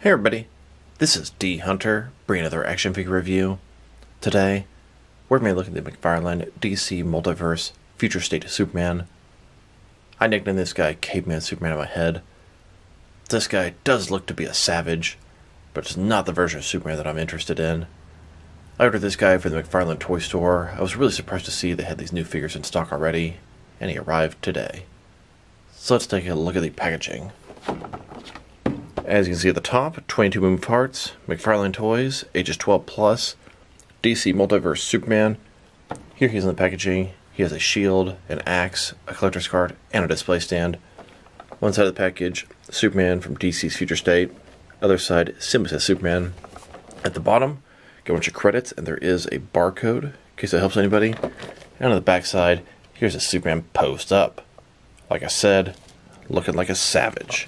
Hey everybody, this is D Hunter, bringing another action figure review. Today, we're going to be looking at the McFarlane DC Multiverse Future State of Superman. I nicknamed this guy Caveman Superman in my head. This guy does look to be a savage, but it's not the version of Superman that I'm interested in. I ordered this guy from the McFarlane toy store. I was really surprised to see they had these new figures in stock already, and he arrived today. So let's take a look at the packaging. As you can see at the top, 22 moving parts, McFarlane Toys, ages 12 plus, DC Multiverse Superman. Here he is in the packaging. He has a shield, an axe, a collector's card, and a display stand. One side of the package, Superman from DC's Future State. Other side, simply says Superman. At the bottom, got a bunch of credits, and there is a barcode, in case that helps anybody. And on the back side, here's a Superman posed up. Like I said, looking like a savage.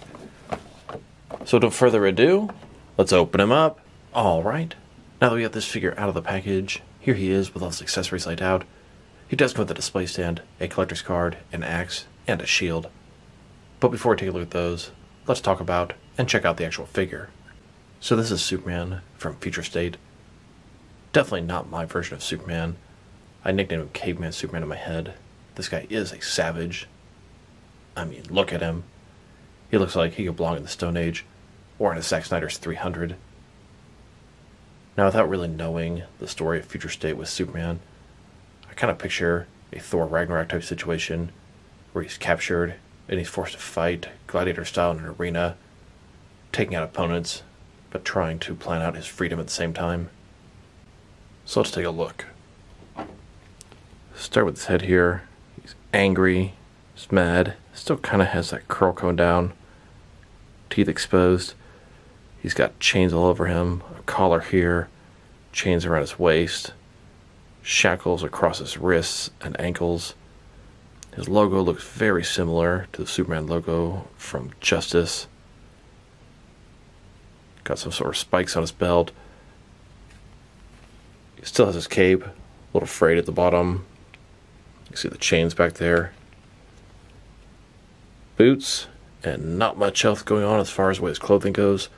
So without further ado, let's open him up. Alright, now that we got this figure out of the package, here he is with all his accessories laid out. He does come with a display stand, a collector's card, an axe, and a shield. But before we take a look at those, let's talk about and check out the actual figure. So this is Superman from Future State. Definitely not my version of Superman. I nicknamed him Caveman Superman in my head. This guy is a savage. I mean, look at him. He looks like he could belong in the Stone Age, or in a Zack Snyder's 300. Now, without really knowing the story of Future State with Superman, I kind of picture a Thor Ragnarok type situation, where he's captured, and he's forced to fight, Gladiator style in an arena, taking out opponents, but trying to plan out his freedom at the same time. So let's take a look. Start with his head here. He's angry, he's mad, still kind of has that curl going down. Teeth exposed. He's got chains all over him, a collar here, chains around his waist, shackles across his wrists and ankles. His logo looks very similar to the Superman logo from Justice. Got some sort of spikes on his belt. He still has his cape, a little frayed at the bottom. You can see the chains back there. Boots, and not much else going on as far as the way his clothing goes.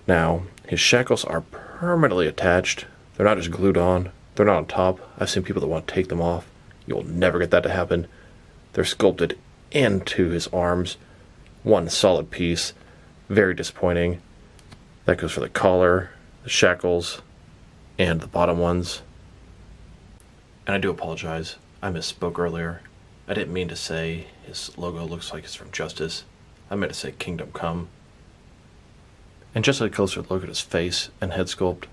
Now, his shackles are permanently attached. They're not just glued on. They're not on top. I've seen people that want to take them off. You'll never get that to happen. They're sculpted into his arms. One solid piece. Very disappointing. That goes for the collar, the shackles, and the bottom ones. And I do apologize. I misspoke earlier. I didn't mean to say his logo looks like it's from Justice. I meant to say Kingdom Come. And just a closer look at his face and head sculpt,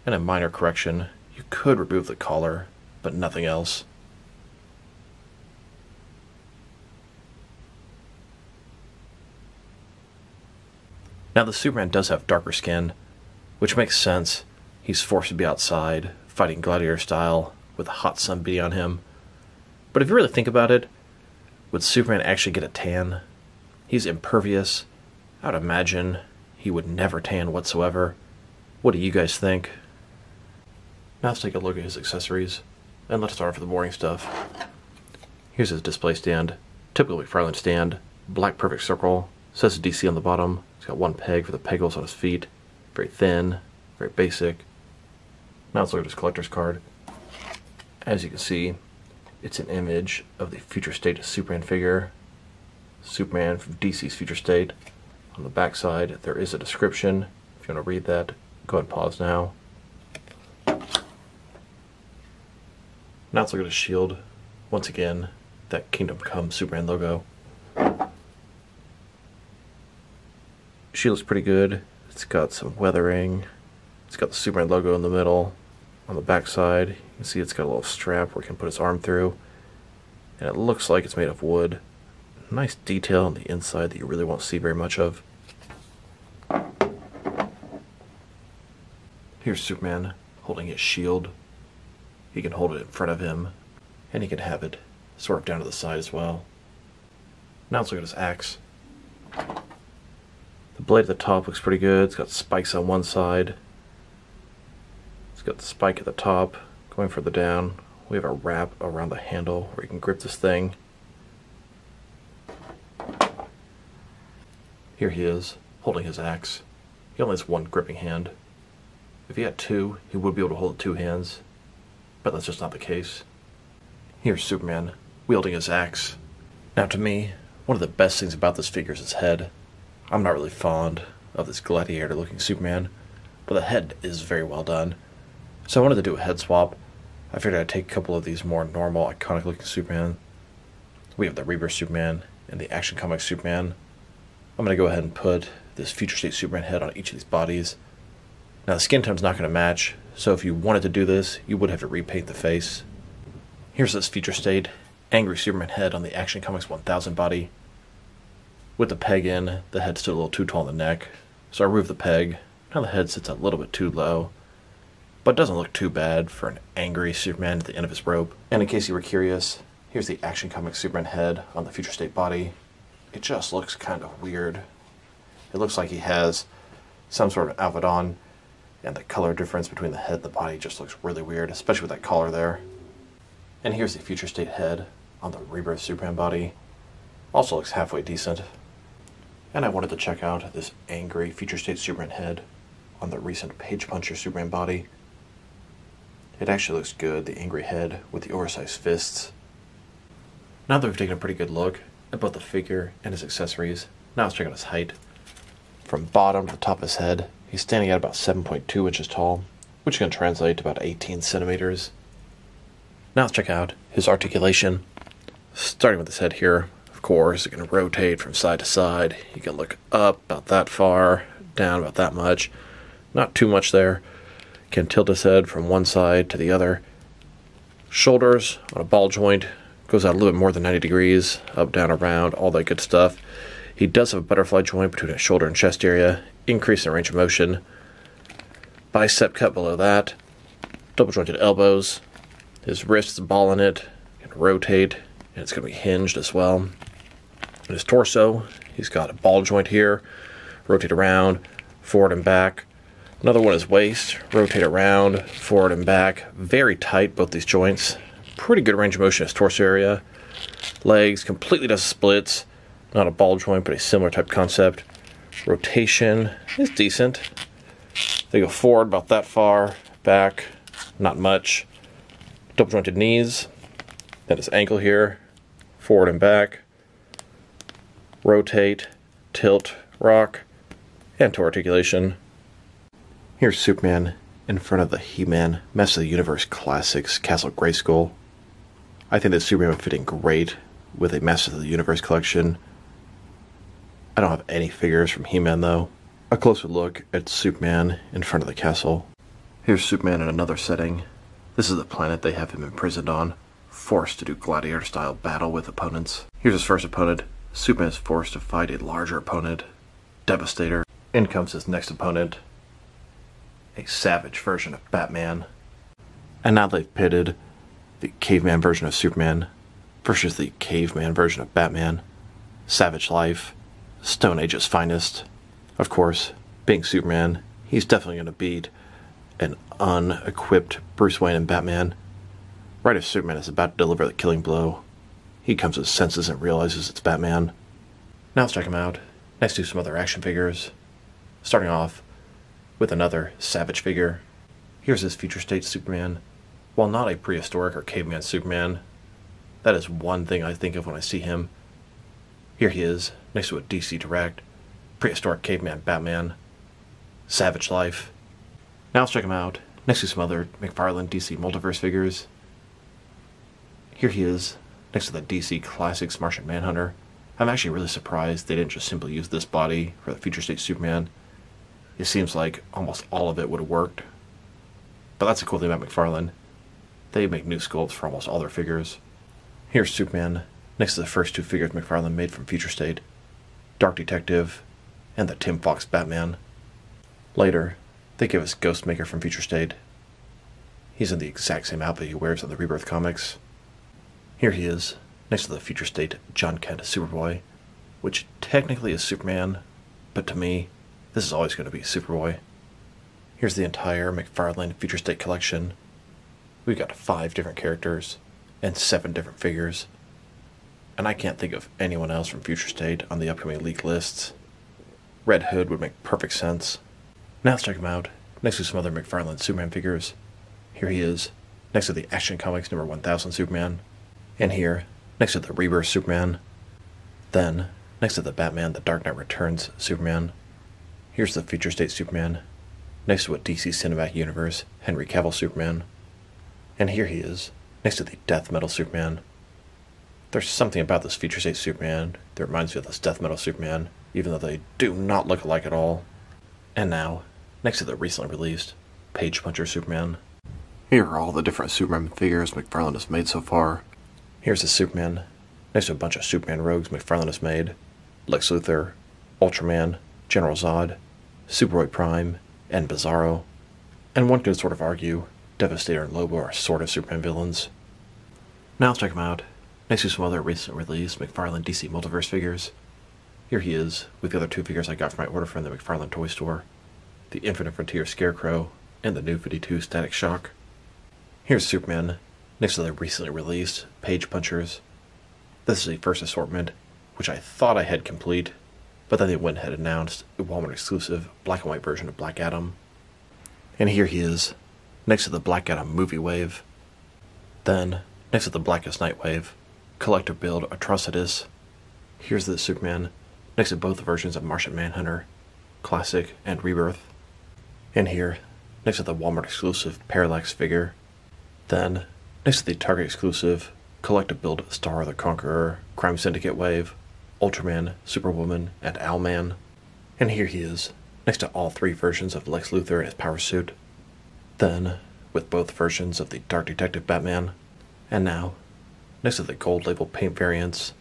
and a minor correction, you could remove the collar, but nothing else. Now the Superman does have darker skin, which makes sense. He's forced to be outside, fighting Gladiator style, with the hot sun beating on him. But if you really think about it, would Superman actually get a tan? He's impervious. I would imagine he would never tan whatsoever. What do you guys think? Now let's take a look at his accessories, and let's start off with the boring stuff. Here's his display stand. Typical McFarlane stand. Black perfect circle. Says DC on the bottom. He's got one peg for the peg holes on his feet. Very thin. Very basic. Now let's look at his collector's card. As you can see, it's an image of the Future State Superman figure. Superman from DC's Future State. On the back side, there is a description. If you want to read that, go ahead and pause now. Now let's look at his shield. Once again, that Kingdom Come Superman logo. Shield looks pretty good. It's got some weathering. It's got the Superman logo in the middle. On the back side, you can see it's got a little strap where he can put his arm through. And it looks like it's made of wood. Nice detail on the inside that you really won't see very much of. Here's Superman holding his shield. He can hold it in front of him, and he can have it sort of down to the side as well. Now let's look at his axe. The blade at the top looks pretty good. It's got spikes on one side. It's got the spike at the top. Going further down, we have a wrap around the handle where you can grip this thing. Here he is, holding his axe. he only has one gripping hand. If he had two, he would be able to hold two hands, but that's just not the case. Here's Superman, wielding his axe. Now to me, one of the best things about this figure is his head. I'm not really fond of this Gladiator looking Superman, but the head is very well done. So I wanted to do a head swap. I figured I'd take a couple of these more normal, iconic looking Superman. We have the Rebirth Superman and the Action Comics Superman. I'm going to go ahead and put this Future State Superman head on each of these bodies. Now the skin tone's not going to match, so if you wanted to do this, you would have to repaint the face. Here's this Future State Angry Superman head on the Action Comics 1000 body. With the peg in, the head stood a little too tall in the neck, so I removed the peg. Now the head sits a little bit too low, but it doesn't look too bad for an angry Superman at the end of his rope. And in case you were curious, here's the Action Comics Superman head on the Future State body. It just looks kind of weird. It looks like he has some sort of outfit on, and the color difference between the head and the body just looks really weird, especially with that collar there. And here's the Future State head on the Rebirth Superman body. Also looks halfway decent. And I wanted to check out this angry Future State Superman head on the recent Page Puncher Superman body. It actually looks good, the angry head with the oversized fists. Now that we've taken a pretty good look at both the figure and his accessories, now let's check out his height. From bottom to the top of his head, he's standing at about 7.2 inches tall, which can translate to about 18 centimeters. Now let's check out his articulation. Starting with his head here, of course, it can rotate from side to side. You can look up about that far, down about that much. Not too much there. Can tilt his head from one side to the other. Shoulders on a ball joint, goes out a little bit more than 90 degrees, up, down, around, all that good stuff. He does have a butterfly joint between his shoulder and chest area, increase in range of motion. Bicep cut below that. Double jointed elbows. His wrist is a ball in it, can rotate, and it's going to be hinged as well. And his torso, he's got a ball joint here, rotate around, forward and back. Another one is waist, rotate around, forward and back. Very tight, both these joints. Pretty good range of motion in his torso area. Legs, completely does splits. Not a ball joint, but a similar type concept. Rotation is decent. They go forward about that far, back, not much. Double jointed knees. Then his ankle here, forward and back. Rotate, tilt, rock, and to articulation. Here's Superman in front of the He-Man Masters of the Universe Classics Castle Grayskull. I think that Superman would fit in great with a Masters of the Universe collection. I don't have any figures from He-Man though. A closer look at Superman in front of the castle. Here's Superman in another setting. This is the planet they have him imprisoned on, forced to do Gladiator-style battle with opponents. Here's his first opponent. Superman is forced to fight a larger opponent, Devastator. In comes his next opponent, a savage version of Batman. And now they've pitted the Caveman version of Superman versus the Caveman version of Batman. Savage life, Stone Age's finest. Of course, being Superman, he's definitely going to beat an unequipped Bruce Wayne and Batman. Right as Superman is about to deliver the killing blow, he comes to his senses and realizes it's Batman. Now let's check him out, next to some other action figures. Starting off with another savage figure. Here's his Future State Superman. While not a prehistoric or caveman Superman, that is one thing I think of when I see him. Here he is, next to a DC Direct, prehistoric caveman Batman. Savage life. Now let's check him out, next to some other McFarlane DC Multiverse figures. Here he is, next to the DC Classics Martian Manhunter. I'm actually really surprised they didn't just simply use this body for the Future State Superman. It seems like almost all of it would have worked. But that's the cool thing about McFarlane. They make new sculpts for almost all their figures. Here's Superman, next to the first two figures McFarlane made from Future State, Dark Detective, and the Tim Fox Batman. Later, they give us Ghostmaker from Future State. He's in the exact same outfit he wears in the Rebirth comics. Here he is, next to the Future State John Kent Superboy, which technically is Superman, but to me, this is always going to be Superboy. Here's the entire McFarlane Future State collection. We've got 5 different characters and 7 different figures. And I can't think of anyone else from Future State on the upcoming leak lists. Red Hood would make perfect sense. Now let's check him out, next to some other McFarlane Superman figures. Here he is, next to the Action Comics number 1000 Superman. And here, next to the Rebirth Superman. Then, next to the Batman The Dark Knight Returns Superman. Here's the Future State Superman, next to a DC Cinematic Universe Henry Cavill Superman. And here he is, next to the Death Metal Superman. There's something about this Future State Superman that reminds me of this Death Metal Superman, even though they do not look alike at all. And now, next to the recently released Page Puncher Superman. Here are all the different Superman figures McFarlane has made so far. Here's the Superman, next to a bunch of Superman rogues McFarlane has made. Lex Luthor, Ultraman, General Zod, Superboy Prime, and Bizarro. And one could sort of argue Devastator and Lobo are sort of Superman villains. Now let's check him out, next to some other recently released McFarlane DC Multiverse figures. Here he is, with the other two figures I got from my order from the McFarlane toy store. The Infinite Frontier Scarecrow, and the New 52 Static Shock. Here's Superman, next to the recently released Page Punchers. This is the first assortment, which I thought I had complete, but then they went ahead and announced a Walmart exclusive black and white version of Black Adam. And here he is, next to the Black Adam Movie Wave. Then, next to the Blackest Night Wave, Collector Build Atrocitus. Here's the Superman, next to both versions of Martian Manhunter, Classic and Rebirth. And here, next to the Walmart exclusive Parallax figure. Then, next to the Target exclusive Collective Build Star the Conqueror, Crime Syndicate Wave, Ultraman, Superwoman, and Owlman. And here he is, next to all three versions of Lex Luthor in his power suit. Then, with both versions of the Dark Detective Batman. And now, next to the gold label paint variants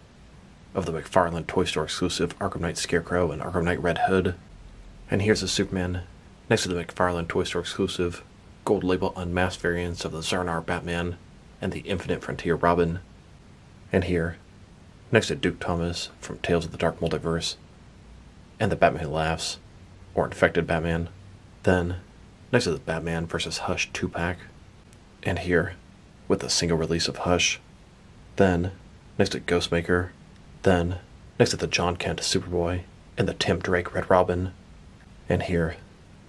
of the McFarlane Toy Store exclusive Arkham Knight Scarecrow and Arkham Knight Red Hood. And here's the Superman, next to the McFarlane Toy Store exclusive gold label unmasked variants of the Zarnar Batman and the Infinite Frontier Robin. And here, next to Duke Thomas from Tales of the Dark Multiverse, and the Batman Who Laughs, or Infected Batman. Then, next to the Batman vs. Hush 2-pack. And here, with a single release of Hush. Then, next to Ghostmaker. Then, next to the John Kent Superboy and the Tim Drake Red Robin. And here,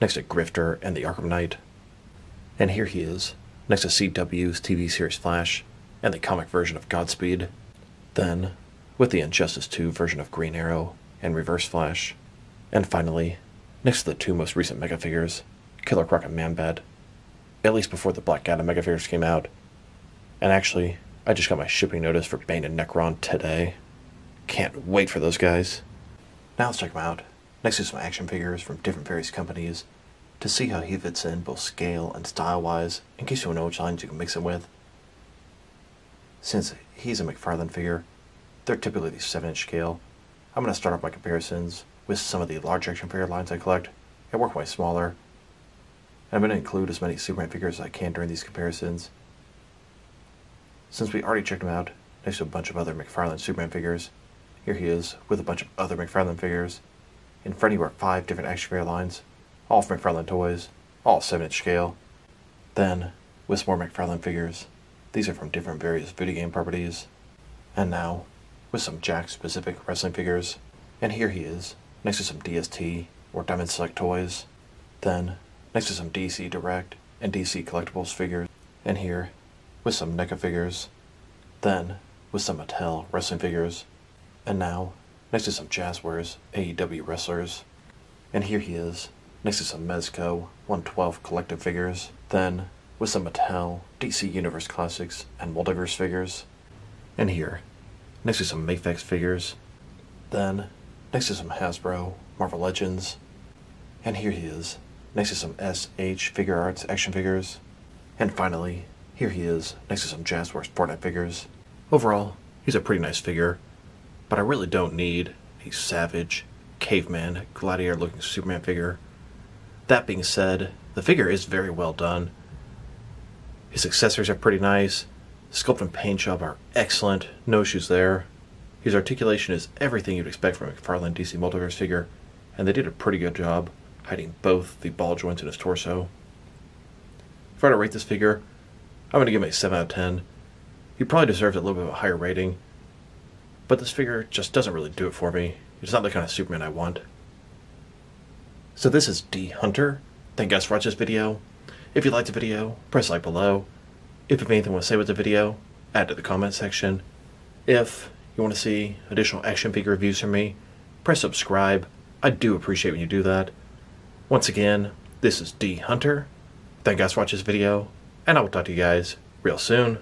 next to Grifter and the Arkham Knight. And here he is, next to CW's TV series Flash and the comic version of Godspeed. Then, with the Injustice 2 version of Green Arrow and Reverse Flash. And finally, next to the two most recent Mega figures, Killer Croc and Man-Bat, at least before the Black Adam Mega figures came out. And actually, I just got my shipping notice for Bane and Necron today. Can't wait for those guys. Now let's check them out, next to some action figures from different various companies, to see how he fits in both scale and style-wise, in case you don't know which lines you can mix him with. Since he's a McFarlane figure, they're typically the 7-inch scale. I'm going to start off my comparisons with some of the large action figure lines I collect, and work my way smaller. And I'm going to include as many Superman figures as I can during these comparisons. Since we already checked him out, next to a bunch of other McFarlane Superman figures, here he is with a bunch of other McFarlane figures. In front he were 5 different action figure lines, all from McFarlane Toys, all 7-inch scale. Then, with some more McFarlane figures, these are from different various video game properties. And now, with some Jack-specific wrestling figures. And here he is, next to some DST or Diamond Select toys. Then, next to some DC Direct and DC Collectibles figures. And here, with some NECA figures. Then, with some Mattel wrestling figures. And now, next to some Jazzwares AEW wrestlers. And here he is, next to some Mezco 112 collective figures. Then, with some Mattel DC Universe Classics and Multiverse figures. And here, next to some Mafex figures. Then, next to some Hasbro Marvel Legends. And here he is, next to some SH Figure Arts action figures. And finally, here he is, next to some Jazzwares Fortnite figures. Overall, he's a pretty nice figure, but I really don't need a savage, caveman, gladiator looking Superman figure. That being said, the figure is very well done. His accessories are pretty nice. Sculpt and paint job are excellent, no issues there. His articulation is everything you'd expect from a McFarlane DC Multiverse figure, and they did a pretty good job hiding both the ball joints in his torso. If I were to rate this figure, I'm going to give him a 7 out of 10. He probably deserves a little bit of a higher rating, but this figure just doesn't really do it for me. It's not the kind of Superman I want. So this is D Hunter. Thank you guys for watching this video. If you liked the video, press like below. If you have anything you want to say with the video, add it to the comment section. If you want to see additional action figure reviews from me, press subscribe. I do appreciate when you do that. Once again, this is D Hunter. Thank you guys for watching this video, and I will talk to you guys real soon.